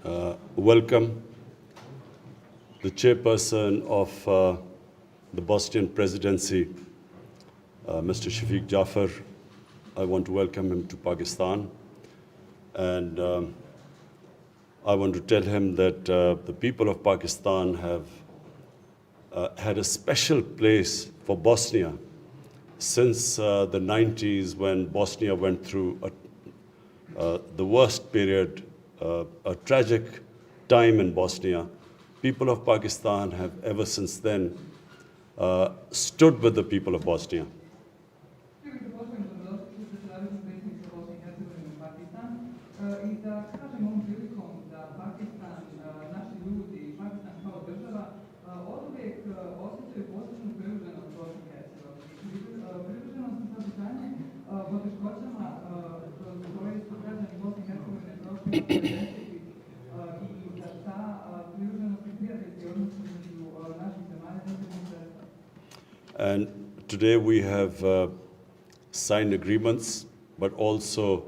welcome the chairperson of the Bosnian presidency, Mr. Shafiq Jafar. I want to welcome him to Pakistan, and I want to tell him that the people of Pakistan have had a special place for Bosnia since the 90s, when Bosnia went through the worst period, a tragic time in Bosnia. People of Pakistan have ever since then stood with the people of Bosnia. And today we have signed agreements, but also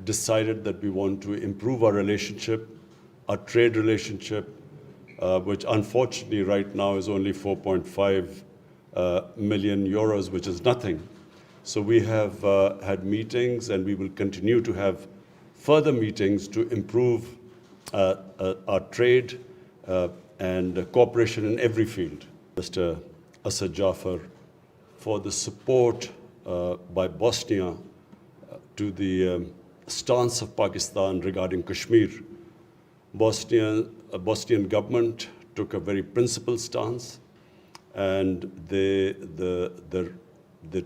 decided that we want to improve our relationship, our trade relationship, which unfortunately right now is only 4.5 million euros, which is nothing. So we have had meetings, and we will continue to have further meetings to improve our trade and cooperation in every field. Mr. Asad Jafar, for the support by Bosnia to the stance of Pakistan regarding Kashmir. Bosnian government took a very principled stance, and they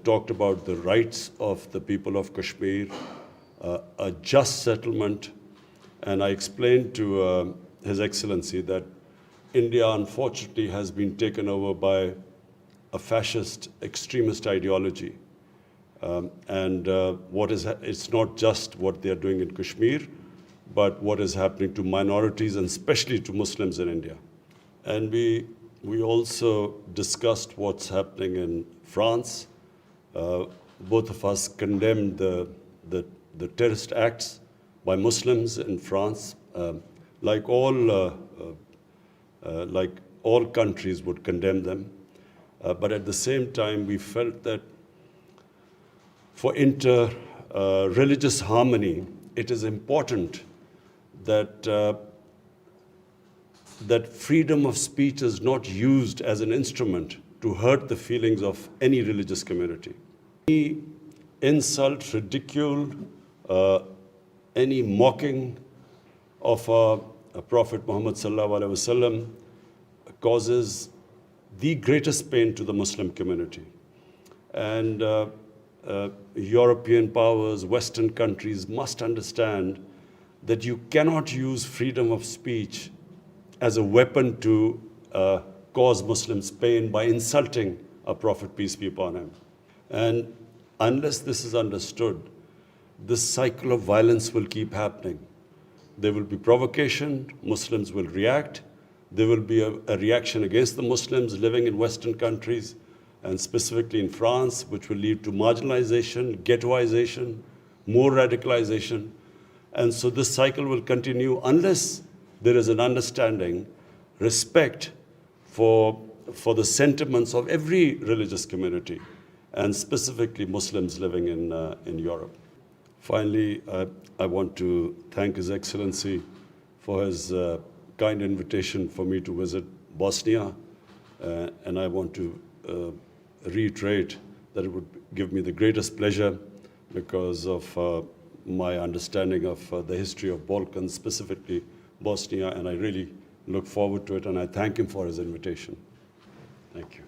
talked about the rights of the people of Kashmir, a just settlement, and I explained to His Excellency that India unfortunately has been taken over by a fascist extremist ideology, it's not just what they are doing in Kashmir, but what is happening to minorities and especially to Muslims in India. And we also discussed what's happening in France. Both of us condemned the terrorist acts by Muslims in France, like all countries would condemn them. But at the same time, we felt that for inter-religious harmony, it is important that freedom of speech is not used as an instrument to hurt the feelings of any religious community. Any insult, ridicule, any mocking of Prophet Muhammad sallallahu alaihi wasallam causes the greatest pain to the Muslim community. And European powers, Western countries must understand that you cannot use freedom of speech as a weapon to cause Muslims pain by insulting a Prophet, peace be upon him. And unless this is understood, this cycle of violence will keep happening. There will be provocation, Muslims will react, there will be a reaction against the Muslims living in Western countries, and specifically in France, which will lead to marginalization, ghettoization, more radicalization. And so this cycle will continue unless there is an understanding, respect for the sentiments of every religious community, and specifically Muslims living in Europe. Finally, I want to thank His Excellency for his kind invitation for me to visit Bosnia, and I want to reiterate that it would give me the greatest pleasure because of my understanding of the history of Balkans, specifically Bosnia, and I really look forward to it, and I thank him for his invitation. Thank you.